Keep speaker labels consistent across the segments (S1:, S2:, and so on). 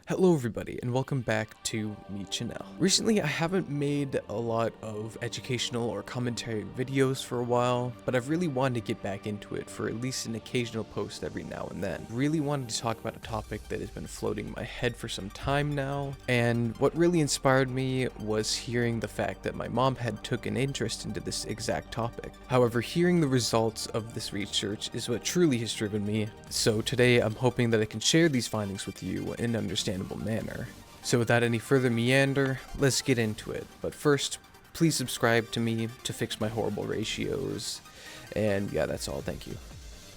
S1: Hello everybody and welcome back to me Chanel. Recently I haven't made a lot of educational or commentary videos for a while, but I've really wanted to get back into it for at least an occasional post every now and then. Really wanted to talk about a topic that has been floating in my head for some time now, and what really inspired me was hearing the fact that my mom had took an interest into this exact topic. However, hearing the results of this research is what truly has driven me, so today I'm hoping that I can share these findings with you in an understandable manner. So without any further meander, let's get into it. But first, please subscribe to me to fix my horrible ratios. And yeah, that's all. Thank you.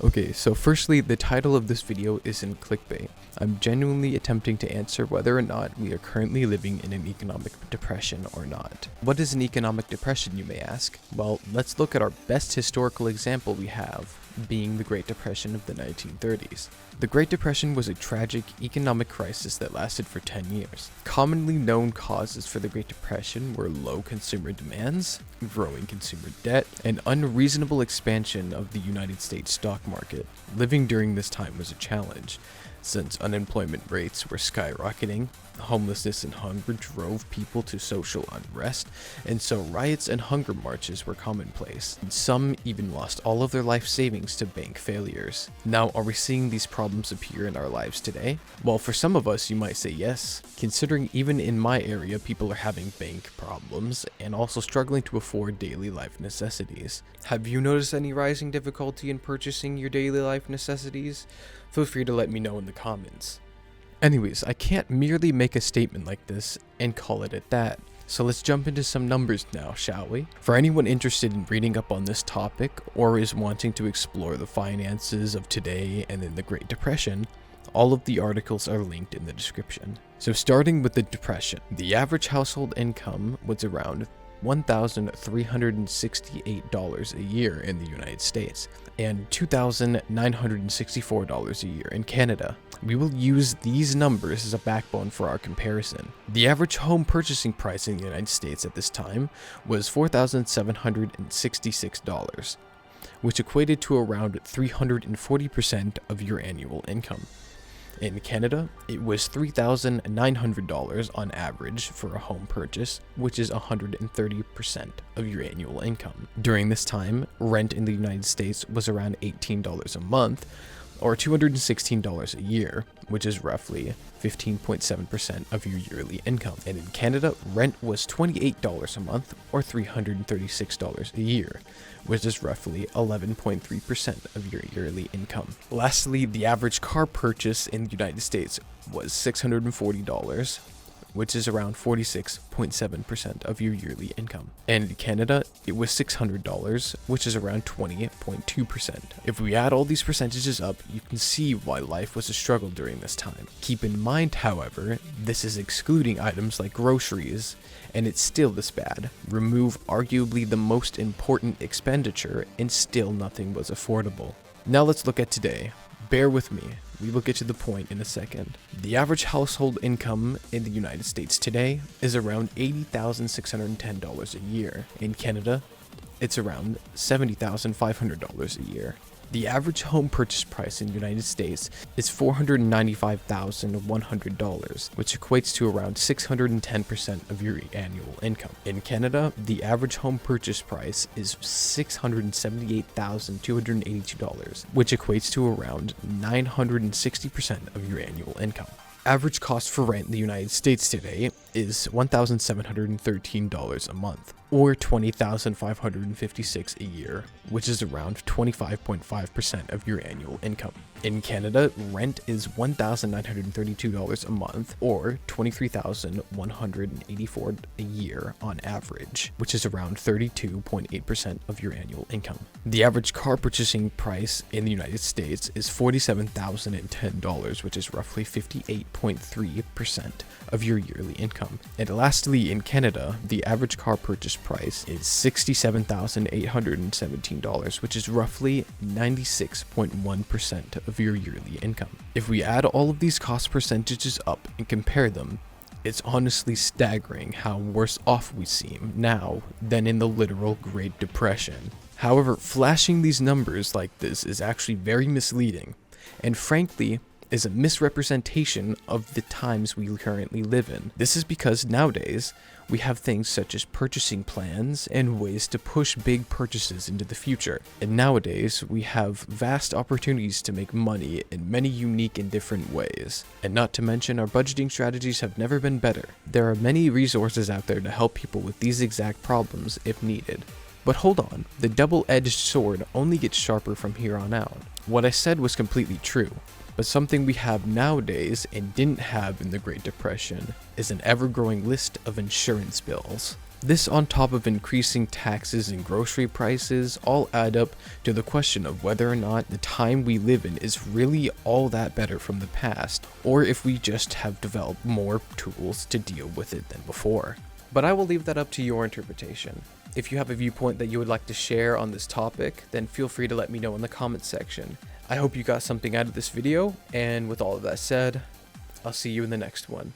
S1: Okay, so firstly, the title of this video isn't clickbait. I'm genuinely attempting to answer whether or not we are currently living in an economic depression or not. What is an economic depression, you may ask? Well, let's look at our best historical example we have, being the Great Depression of the 1930s. The Great Depression was a tragic economic crisis that lasted for 10 years. Commonly known causes for the Great Depression were low consumer demands, growing consumer debt, and unreasonable expansion of the United States stock market. Living during this time was a challenge, since unemployment rates were skyrocketing, homelessness and hunger drove people to social unrest, and so riots and hunger marches were commonplace. Some even lost all of their life savings to bank failures. Now, are we seeing these problems appear in our lives today? Well, for some of us, you might say yes, considering even in my area, people are having bank problems and also struggling to afford daily life necessities. Have you noticed any rising difficulty in purchasing your daily life necessities? Feel free to let me know in the comments. Anyways, I can't merely make a statement like this and call it at that. So let's jump into some numbers now, shall we? For anyone interested in reading up on this topic or is wanting to explore the finances of today and in the Great Depression, all of the articles are linked in the description. So starting with the Depression, the average household income was around $1,368 a year in the United States and $2,964 a year in Canada. We will use these numbers as a backbone for our comparison. The average home purchasing price in the United States at this time was $4,766, which equated to around 340% of your annual income. In Canada, it was $3,900 on average for a home purchase, which is 130% of your annual income. During this time, rent in the United States was around $18 a month, or $216 a year, which is roughly 15.7% of your yearly income. And in Canada, rent was $28 a month, or $336 a year, which is roughly 11.3% of your yearly income. Lastly, the average car purchase in the United States was $640, which is around 46.7% of your yearly income. And in Canada, it was $600, which is around 20.2%. If we add all these percentages up, you can see why life was a struggle during this time. Keep in mind, however, this is excluding items like groceries, and it's still this bad. Remove arguably the most important expenditure, and still nothing was affordable. Now let's look at today. Bear with me, we will get to the point in a second. The average household income in the United States today is around $80,610 a year. In Canada, it's around $70,500 a year. The average home purchase price in the United States is $495,100, which equates to around 610% of your annual income. In Canada, the average home purchase price is $678,282, which equates to around 960% of your annual income. Average cost for rent in the United States today is $1,713 a month, or $20,556 a year, which is around 25.5% of your annual income. In Canada, rent is $1,932 a month, or $23,184 a year on average, which is around 32.8% of your annual income. The average car purchasing price in the United States is $47,010, which is roughly 58.3% of your yearly income. And lastly, in Canada, the average car purchase price is $67,817, which is roughly 96.1% of your yearly income. If we add all of these cost percentages up and compare them, it's honestly staggering how worse off we seem now than in the literal Great Depression. However, flashing these numbers like this is actually very misleading, and frankly, is a misrepresentation of the times we currently live in. This is because nowadays, we have things such as purchasing plans and ways to push big purchases into the future. And nowadays, we have vast opportunities to make money in many unique and different ways. And not to mention, our budgeting strategies have never been better. There are many resources out there to help people with these exact problems if needed. But hold on, the double-edged sword only gets sharper from here on out. What I said was completely true, but something we have nowadays and didn't have in the Great Depression is an ever-growing list of insurance bills. This on top of increasing taxes and grocery prices all add up to the question of whether or not the time we live in is really all that better from the past, or if we just have developed more tools to deal with it than before. But I will leave that up to your interpretation. If you have a viewpoint that you would like to share on this topic, then feel free to let me know in the comments section. I hope you got something out of this video, and with all of that said, I'll see you in the next one.